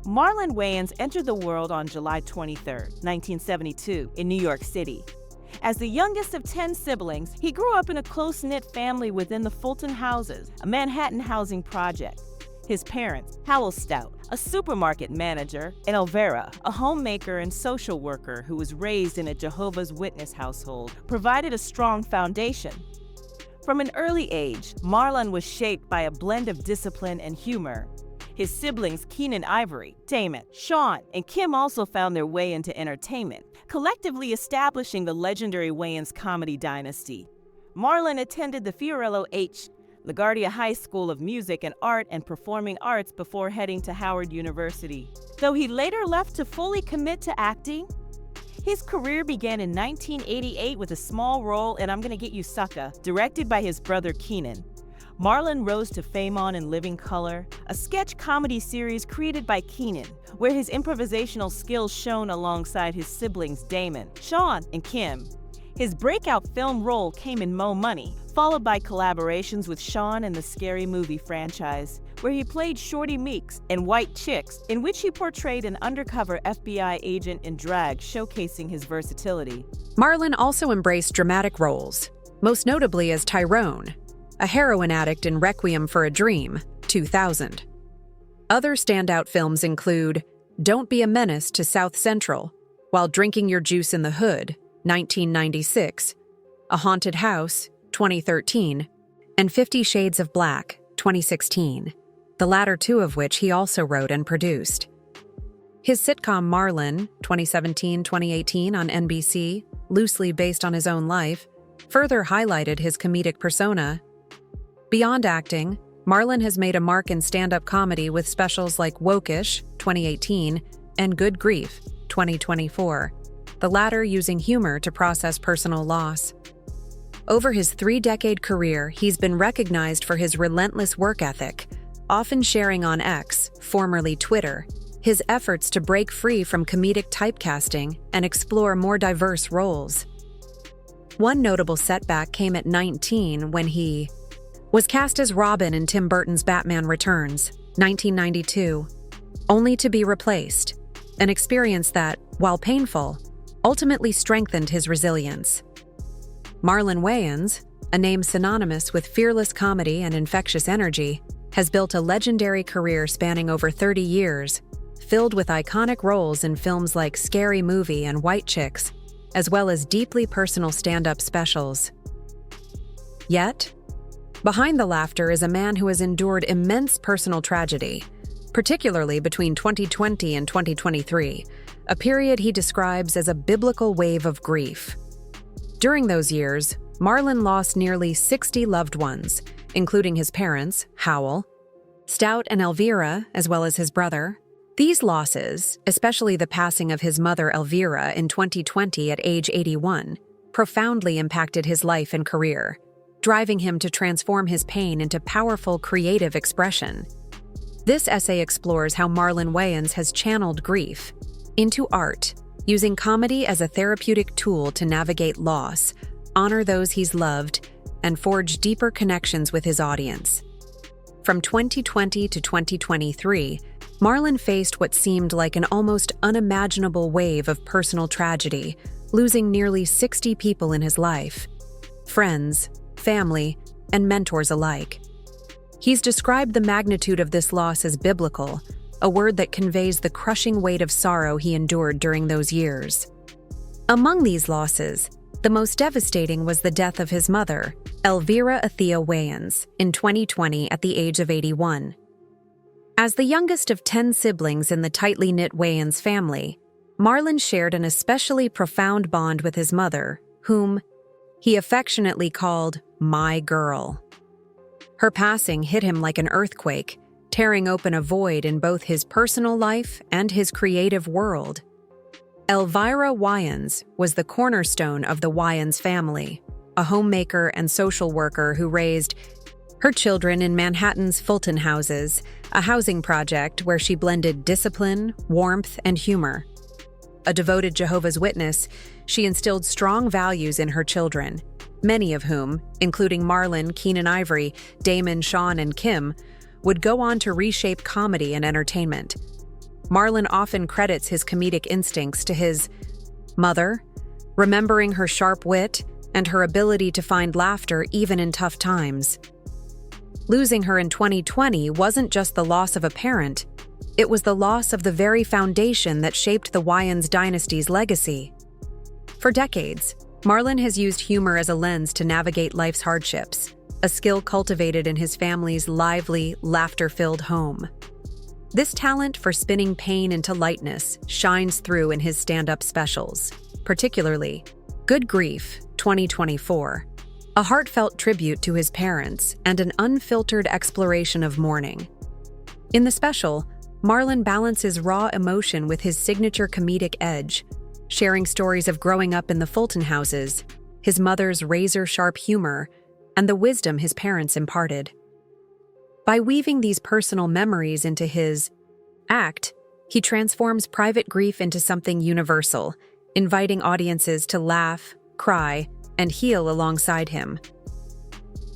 Marlon Wayans entered the world on July 23, 1972, in New York City. As the youngest of 10 siblings, he grew up in a close-knit family within the Fulton Houses, a Manhattan housing project. His parents, Howell Stout, a supermarket manager, and Elvira, a homemaker and social worker who was raised in a Jehovah's Witness household, provided a strong foundation. From an early age, Marlon was shaped by a blend of discipline and humor. His siblings Keenen Ivory, Damon, Sean, and Kim also found their way into entertainment, collectively establishing the legendary Wayans comedy dynasty. Marlon attended the Fiorello H. LaGuardia High School of Music and Art and Performing Arts before heading to Howard University. Though he later left to fully commit to acting, his career began in 1988 with a small role in I'm Gonna Get You Sucker, directed by his brother Keenen. Marlon rose to fame on In Living Color, a sketch comedy series created by Keenen, where his improvisational skills shone alongside his siblings Damon, Sean, and Kim. His breakout film role came in Mo Money, followed by collaborations with Sean in the Scary Movie franchise, where he played Shorty Meeks in White Chicks, in which he portrayed an undercover FBI agent in drag, showcasing his versatility. Marlon also embraced dramatic roles, most notably as Tyrone, a heroin addict in Requiem for a Dream, 2000. Other standout films include Don't Be a Menace to South Central, While Drinking Your Juice in the Hood, 1996, A Haunted House, 2013, and 50 Shades of Black, 2016, the latter two of which he also wrote and produced. His sitcom Marlon, 2017-2018 on NBC, loosely based on his own life, further highlighted his comedic persona. Beyond acting, Marlon has made a mark in stand-up comedy with specials like Wokish, 2018, and Good Grief, 2024, the latter using humor to process personal loss. Over his 3-decade career, he's been recognized for his relentless work ethic, often sharing on X, formerly Twitter, his efforts to break free from comedic typecasting and explore more diverse roles. One notable setback came at 19 when he was cast as Robin in Tim Burton's Batman Returns, 1992, only to be replaced, an experience that, while painful, ultimately strengthened his resilience. Marlon Wayans, a name synonymous with fearless comedy and infectious energy, has built a legendary career spanning over 30 years, filled with iconic roles in films like Scary Movie and White Chicks, as well as deeply personal stand-up specials. Yet, behind the laughter is a man who has endured immense personal tragedy, particularly between 2020 and 2023, a period he describes as a biblical wave of grief. During those years, Marlon lost nearly 60 loved ones, including his parents, Howell, Stout, and Elvira, as well as his brother. These losses, especially the passing of his mother Elvira in 2020 at age 81, profoundly impacted his life and career, driving him to transform his pain into powerful creative expression. This essay explores how Marlon Wayans has channeled grief into art, using comedy as a therapeutic tool to navigate loss, honor those he's loved, and forge deeper connections with his audience. From 2020 to 2023, Marlon faced what seemed like an almost unimaginable wave of personal tragedy, losing nearly 60 people in his life, friends, family, and mentors alike. He's described the magnitude of this loss as biblical, a word that conveys the crushing weight of sorrow he endured during those years. Among these losses, the most devastating was the death of his mother, Elvira Athea Wayans, in 2020 at the age of 81. As the youngest of 10 siblings in the tightly knit Wayans family, Marlon shared an especially profound bond with his mother, whom he affectionately called "my girl." Her passing hit him like an earthquake, tearing open a void in both his personal life and his creative world. Elvira Wayans was the cornerstone of the Wayans family, a homemaker and social worker who raised her children in Manhattan's Fulton Houses, a housing project where she blended discipline, warmth, and humor. A devoted Jehovah's Witness, she instilled strong values in her children, many of whom, including Marlon, Keenen Ivory, Damon, Sean, and Kim, would go on to reshape comedy and entertainment. Marlon often credits his comedic instincts to his mother, remembering her sharp wit and her ability to find laughter even in tough times. Losing her in 2020 wasn't just the loss of a parent, it was the loss of the very foundation that shaped the Wayans dynasty's legacy. For decades, Marlon has used humor as a lens to navigate life's hardships, a skill cultivated in his family's lively, laughter-filled home. This talent for spinning pain into lightness shines through in his stand-up specials, particularly Good Grief, 2024, a heartfelt tribute to his parents and an unfiltered exploration of mourning. In the special, Marlon balances raw emotion with his signature comedic edge, sharing stories of growing up in the Fulton houses, his mother's razor-sharp humor, and the wisdom his parents imparted. By weaving these personal memories into his act, he transforms private grief into something universal, inviting audiences to laugh, cry, and heal alongside him.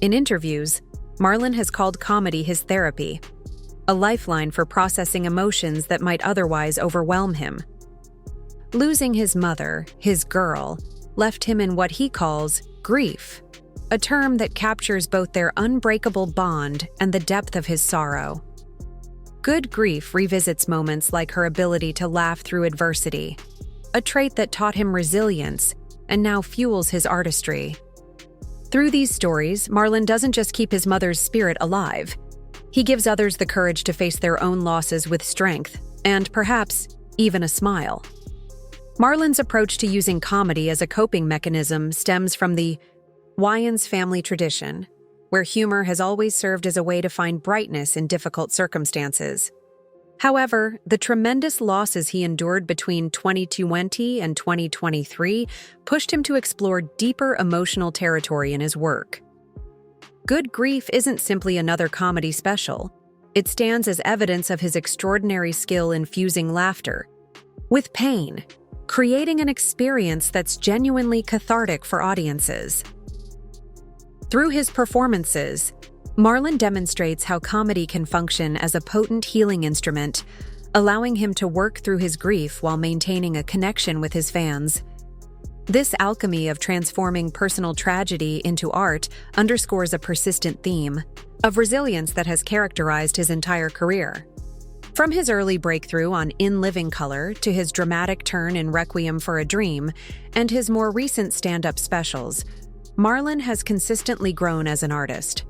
In interviews, Marlon has called comedy his therapy, a lifeline for processing emotions that might otherwise overwhelm him. Losing his mother, his girl, left him in what he calls grief, a term that captures both their unbreakable bond and the depth of his sorrow. Good Grief revisits moments like her ability to laugh through adversity, a trait that taught him resilience and now fuels his artistry. Through these stories, Marlon doesn't just keep his mother's spirit alive. He gives others the courage to face their own losses with strength and, perhaps, even a smile. Marlon's approach to using comedy as a coping mechanism stems from the Wayans family tradition, where humor has always served as a way to find brightness in difficult circumstances. However, the tremendous losses he endured between 2020 and 2023 pushed him to explore deeper emotional territory in his work. Good Grief isn't simply another comedy special. It stands as evidence of his extraordinary skill in fusing laughter with pain, creating an experience that's genuinely cathartic for audiences. Through his performances, Marlon demonstrates how comedy can function as a potent healing instrument, allowing him to work through his grief while maintaining a connection with his fans. This alchemy of transforming personal tragedy into art underscores a persistent theme of resilience that has characterized his entire career. From his early breakthrough on In Living Color to his dramatic turn in Requiem for a Dream and his more recent stand-up specials, Marlon has consistently grown as an artist.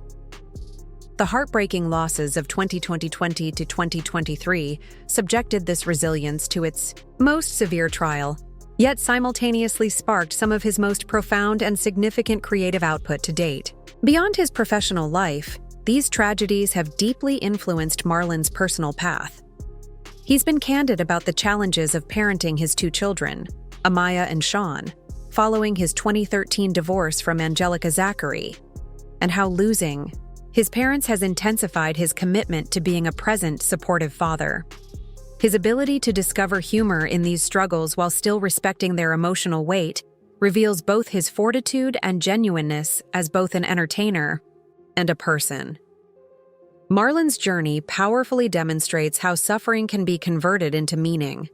The heartbreaking losses of 2020 to 2023 subjected this resilience to its most severe trial, yet simultaneously sparked some of his most profound and significant creative output to date. Beyond his professional life, these tragedies have deeply influenced Marlon's personal path. He's been candid about the challenges of parenting his two children, Amaya and Sean, following his 2013 divorce from Angelica Zachary, and how losing his parents has intensified his commitment to being a present, supportive father. His ability to discover humor in these struggles while still respecting their emotional weight reveals both his fortitude and genuineness as both an entertainer and a person. Marlon's journey powerfully demonstrates how suffering can be converted into meaning.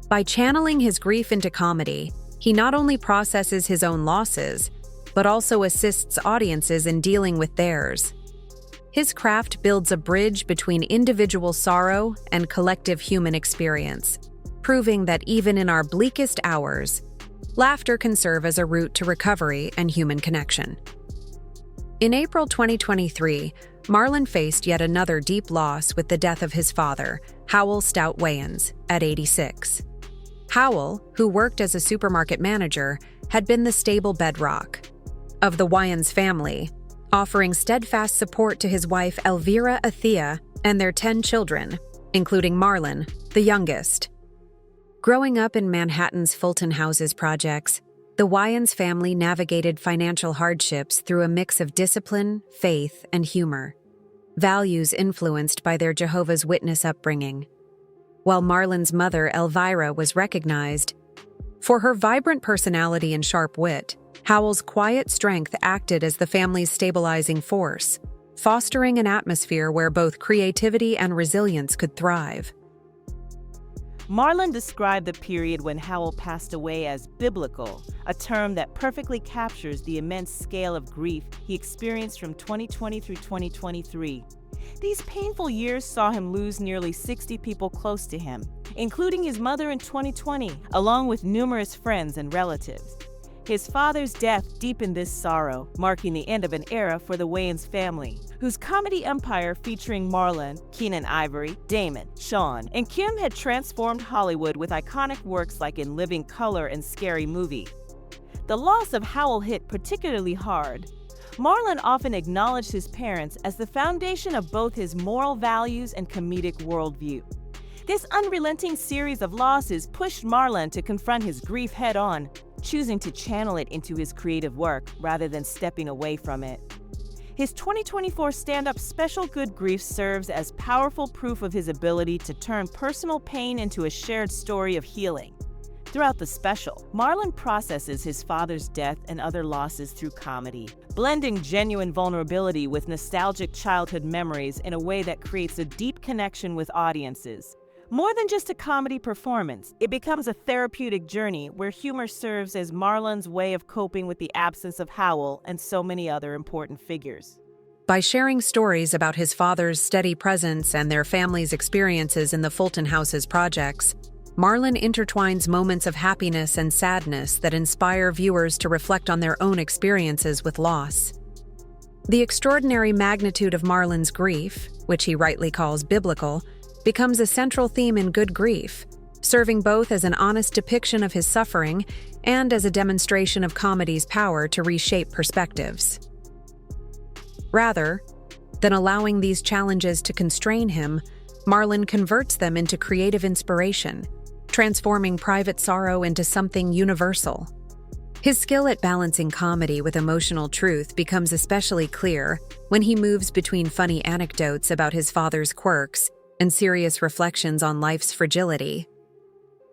By channeling his grief into comedy, he not only processes his own losses, but also assists audiences in dealing with theirs. His craft builds a bridge between individual sorrow and collective human experience, proving that even in our bleakest hours, laughter can serve as a route to recovery and human connection. In April 2023, Marlon faced yet another deep loss with the death of his father, Howell Stout Wayans, at 86. Howell, who worked as a supermarket manager, had been the stable bedrock of the Wayans family, offering steadfast support to his wife Elvira Athea and their 10 children, including Marlon, the youngest. Growing up in Manhattan's Fulton Houses projects, the Wayans family navigated financial hardships through a mix of discipline, faith, and humor, values influenced by their Jehovah's Witness upbringing. While Marlon's mother, Elvira, was recognized for her vibrant personality and sharp wit, Howell's quiet strength acted as the family's stabilizing force, fostering an atmosphere where both creativity and resilience could thrive. Marlon described the period when Howell passed away as biblical, a term that perfectly captures the immense scale of grief he experienced from 2020 through 2023. These painful years saw him lose nearly 60 people close to him, including his mother in 2020, along with numerous friends and relatives. His father's death deepened this sorrow, marking the end of an era for the Wayans family, whose comedy empire featuring Marlon, Keenan Ivory, Damon, Sean, and Kim had transformed Hollywood with iconic works like In Living Color and Scary Movie. The loss of Howell hit particularly hard. Marlon often acknowledged his parents as the foundation of both his moral values and comedic worldview. This unrelenting series of losses pushed Marlon to confront his grief head-on, choosing to channel it into his creative work rather than stepping away from it. His 2024 stand-up special Good Grief serves as powerful proof of his ability to turn personal pain into a shared story of healing. Throughout the special, Marlon processes his father's death and other losses through comedy, blending genuine vulnerability with nostalgic childhood memories in a way that creates a deep connection with audiences. More than just a comedy performance, it becomes a therapeutic journey where humor serves as Marlon's way of coping with the absence of Howell and so many other important figures. By sharing stories about his father's steady presence and their family's experiences in the Fulton House's projects, Marlon intertwines moments of happiness and sadness that inspire viewers to reflect on their own experiences with loss. The extraordinary magnitude of Marlon's grief, which he rightly calls biblical, becomes a central theme in Good Grief, serving both as an honest depiction of his suffering and as a demonstration of comedy's power to reshape perspectives. Rather than allowing these challenges to constrain him, Marlon converts them into creative inspiration, transforming private sorrow into something universal. His skill at balancing comedy with emotional truth becomes especially clear when he moves between funny anecdotes about his father's quirks and serious reflections on life's fragility.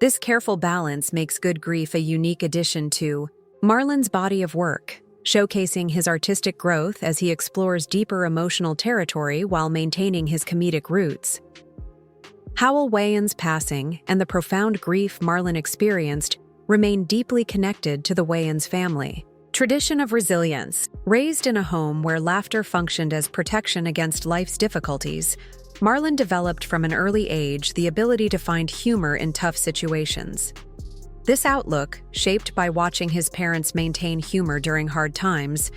This careful balance makes Good Grief a unique addition to Marlon's body of work, showcasing his artistic growth as he explores deeper emotional territory while maintaining his comedic roots. Howell Wayans' passing and the profound grief Marlon experienced remain deeply connected to the Wayans family. Tradition of resilience. Raised in a home where laughter functioned as protection against life's difficulties, Marlon developed from an early age the ability to find humor in tough situations. This outlook, shaped by watching his parents maintain humor during hard times,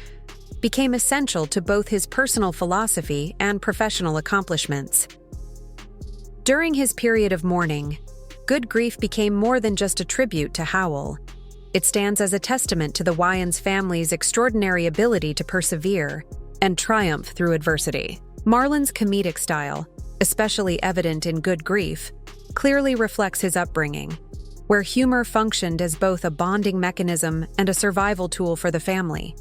became essential to both his personal philosophy and professional accomplishments. During his period of mourning, Good Grief became more than just a tribute to Howell. It stands as a testament to the Wayans family's extraordinary ability to persevere and triumph through adversity. Marlon's comedic style, especially evident in Good Grief, clearly reflects his upbringing, where humor functioned as both a bonding mechanism and a survival tool for the family.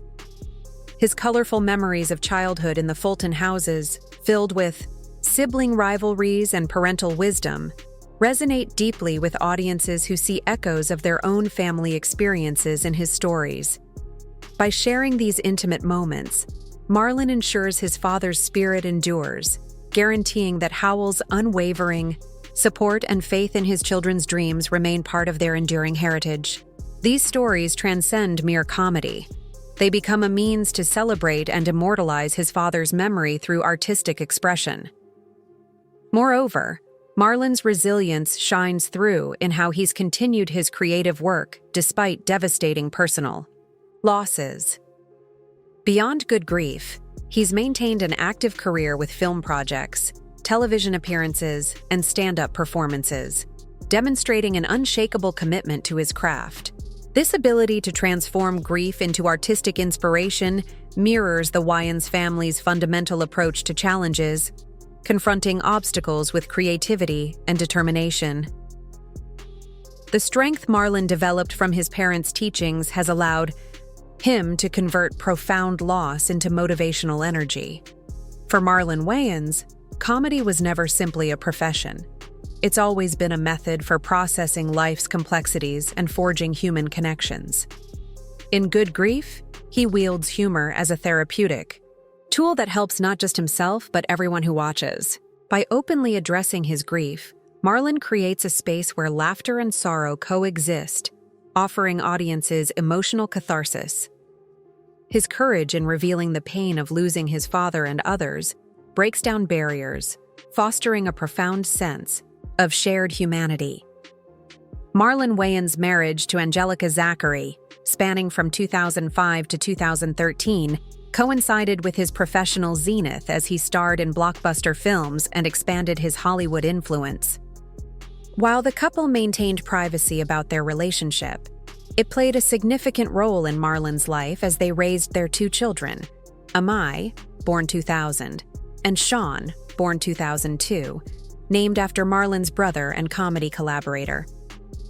His colorful memories of childhood in the Fulton houses, filled with sibling rivalries and parental wisdom, resonate deeply with audiences who see echoes of their own family experiences in his stories. By sharing these intimate moments, Marlon ensures his father's spirit endures, guaranteeing that Howell's unwavering support and faith in his children's dreams remain part of their enduring heritage. These stories transcend mere comedy. They become a means to celebrate and immortalize his father's memory through artistic expression. Moreover, Marlon's resilience shines through in how he's continued his creative work despite devastating personal losses. Beyond Good Grief, he's maintained an active career with film projects, television appearances, and stand-up performances, demonstrating an unshakable commitment to his craft. This ability to transform grief into artistic inspiration mirrors the Wayans family's fundamental approach to challenges, confronting obstacles with creativity and determination. The strength Marlon developed from his parents' teachings has allowed him to convert profound loss into motivational energy. For Marlon Wayans, comedy was never simply a profession. It's always been a method for processing life's complexities and forging human connections. In Good Grief, he wields humor as a therapeutic tool that helps not just himself but everyone who watches. By openly addressing his grief, Marlon creates a space where laughter and sorrow coexist, offering audiences emotional catharsis. His courage in revealing the pain of losing his father and others breaks down barriers, fostering a profound sense of shared humanity. Marlon Wayans' marriage to Angelica Zachary, spanning from 2005 to 2013, coincided with his professional zenith as he starred in blockbuster films and expanded his Hollywood influence. While the couple maintained privacy about their relationship, it played a significant role in Marlon's life as they raised their two children, Amai, born 2000, and Sean, born 2002, named after Marlon's brother and comedy collaborator.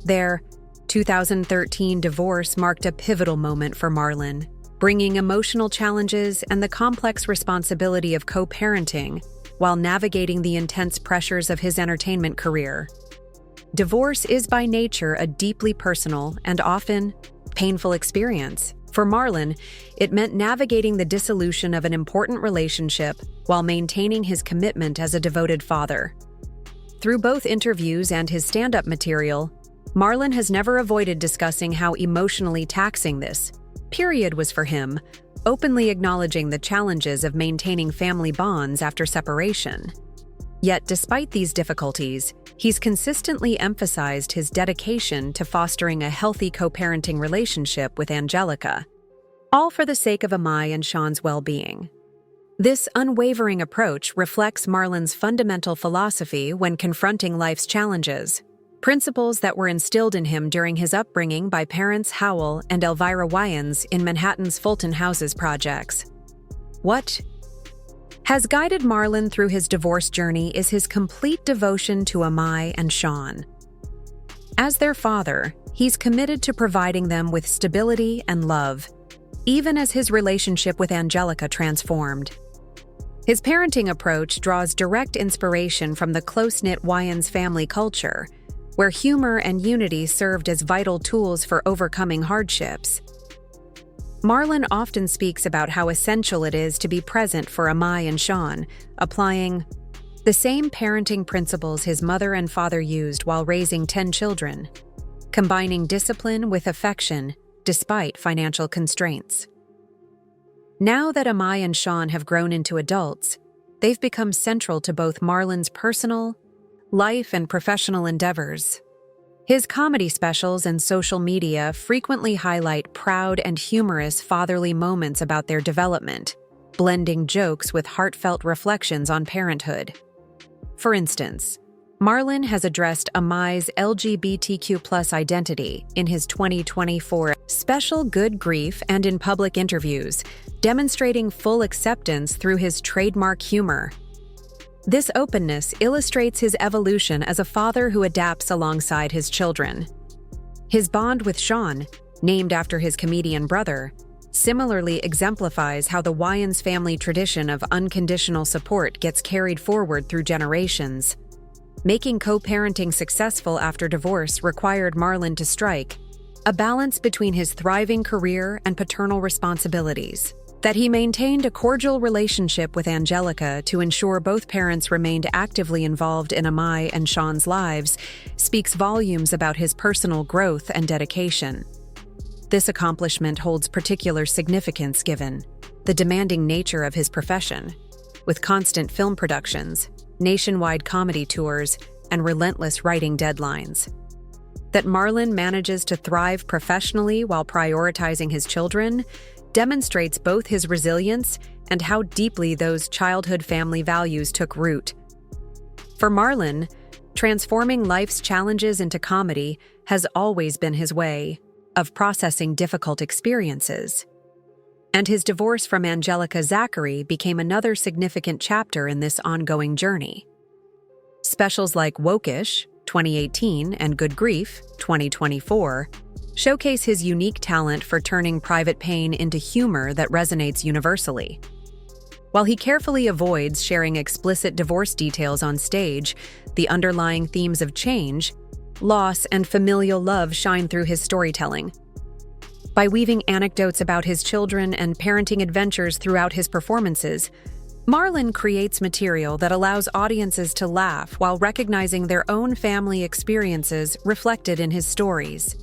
Their 2013 divorce marked a pivotal moment for Marlon, bringing emotional challenges and the complex responsibility of co-parenting while navigating the intense pressures of his entertainment career. Divorce is by nature a deeply personal and often painful experience. For Marlon, it meant navigating the dissolution of an important relationship while maintaining his commitment as a devoted father. Through both interviews and his stand-up material, Marlon has never avoided discussing how emotionally taxing this period was for him, openly acknowledging the challenges of maintaining family bonds after separation. Yet, despite these difficulties, he's consistently emphasized his dedication to fostering a healthy co-parenting relationship with Angelica, all for the sake of Amai and Sean's well-being. This unwavering approach reflects Marlon's fundamental philosophy when confronting life's challenges, principles that were instilled in him during his upbringing by parents Howell and Elvira Wayans in Manhattan's Fulton Houses projects. What has guided Marlon through his divorce journey is his complete devotion to Amai and Sean. As their father, he's committed to providing them with stability and love, even as his relationship with Angelica transformed. His parenting approach draws direct inspiration from the close-knit Wayans family culture, where humor and unity served as vital tools for overcoming hardships. Marlon often speaks about how essential it is to be present for Amai and Sean, applying the same parenting principles his mother and father used while raising 10 children, combining discipline with affection despite financial constraints. Now that Amai and Sean have grown into adults, they've become central to both Marlon's personal life and professional endeavors. His comedy specials and social media frequently highlight proud and humorous fatherly moments about their development, blending jokes with heartfelt reflections on parenthood. For instance, Marlon has addressed Amai's LGBTQ+ identity in his 2024 special Good Grief and in public interviews, demonstrating full acceptance through his trademark humor. This openness illustrates his evolution as a father who adapts alongside his children. His bond with Sean, named after his comedian brother, similarly exemplifies how the Wayans family tradition of unconditional support gets carried forward through generations. Making co-parenting successful after divorce required Marlon to strike a balance between his thriving career and paternal responsibilities. That he maintained a cordial relationship with Angelica to ensure both parents remained actively involved in Amai and Sean's lives speaks volumes about his personal growth and dedication. This accomplishment holds particular significance given the demanding nature of his profession, with constant film productions, nationwide comedy tours, and relentless writing deadlines. That Marlon manages to thrive professionally while prioritizing his children demonstrates both his resilience and how deeply those childhood family values took root. For Marlon, transforming life's challenges into comedy has always been his way of processing difficult experiences. And his divorce from Angelica Zachary became another significant chapter in this ongoing journey. Specials like Wokish, 2018, and Good Grief, 2024, showcase his unique talent for turning private pain into humor that resonates universally. While he carefully avoids sharing explicit divorce details on stage, the underlying themes of change, loss, and familial love shine through his storytelling. By weaving anecdotes about his children and parenting adventures throughout his performances, Marlon creates material that allows audiences to laugh while recognizing their own family experiences reflected in his stories.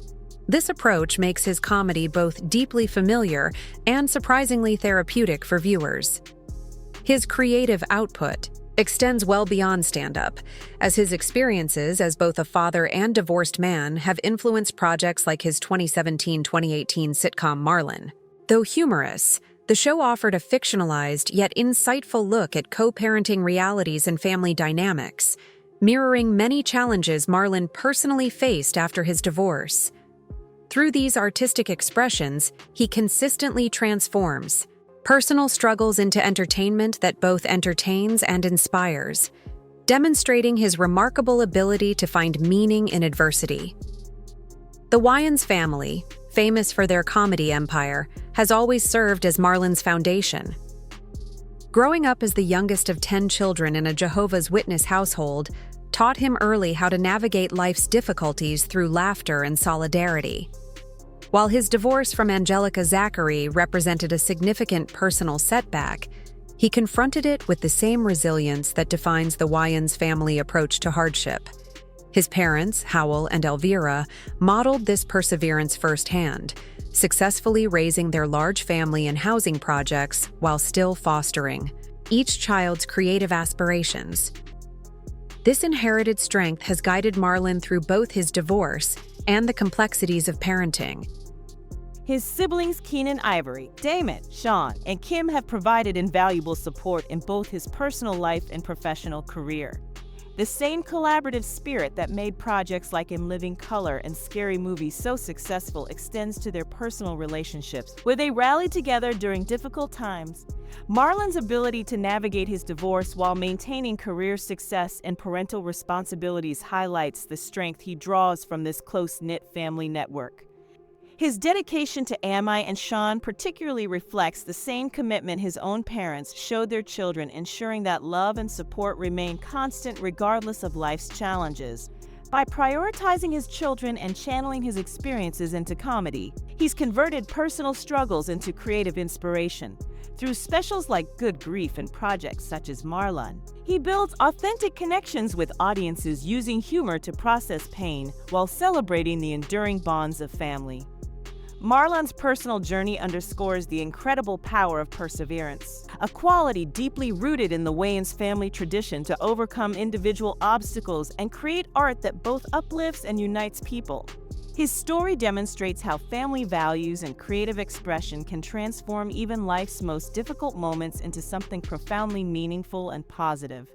This approach makes his comedy both deeply familiar and surprisingly therapeutic for viewers. His creative output extends well beyond stand-up, as his experiences as both a father and divorced man have influenced projects like his 2017-2018 sitcom Marlon. Though humorous, the show offered a fictionalized yet insightful look at co-parenting realities and family dynamics, mirroring many challenges Marlon personally faced after his divorce. Through these artistic expressions, he consistently transforms personal struggles into entertainment that both entertains and inspires, demonstrating his remarkable ability to find meaning in adversity. The Wayans family, famous for their comedy empire, has always served as Marlon's foundation. Growing up as the youngest of 10 children in a Jehovah's Witness household taught him early how to navigate life's difficulties through laughter and solidarity. While his divorce from Angelica Zachary represented a significant personal setback, he confronted it with the same resilience that defines the Wayans family approach to hardship. His parents, Howell and Elvira, modeled this perseverance firsthand, successfully raising their large family and housing projects while still fostering each child's creative aspirations. This inherited strength has guided Marlon through both his divorce and the complexities of parenting. His siblings Keenan Ivory, Damon, Sean, and Kim have provided invaluable support in both his personal life and professional career. The same collaborative spirit that made projects like In Living Color and Scary Movie so successful extends to their personal relationships, where they rally together during difficult times. Marlon's ability to navigate his divorce while maintaining career success and parental responsibilities highlights the strength he draws from this close-knit family network. His dedication to Ami and Sean particularly reflects the same commitment his own parents showed their children, ensuring that love and support remain constant regardless of life's challenges. By prioritizing his children and channeling his experiences into comedy, he's converted personal struggles into creative inspiration. Through specials like Good Grief and projects such as Marlon, he builds authentic connections with audiences using humor to process pain while celebrating the enduring bonds of family. Marlon's personal journey underscores the incredible power of perseverance, a quality deeply rooted in the Wayans family tradition to overcome individual obstacles and create art that both uplifts and unites people. His story demonstrates how family values and creative expression can transform even life's most difficult moments into something profoundly meaningful and positive.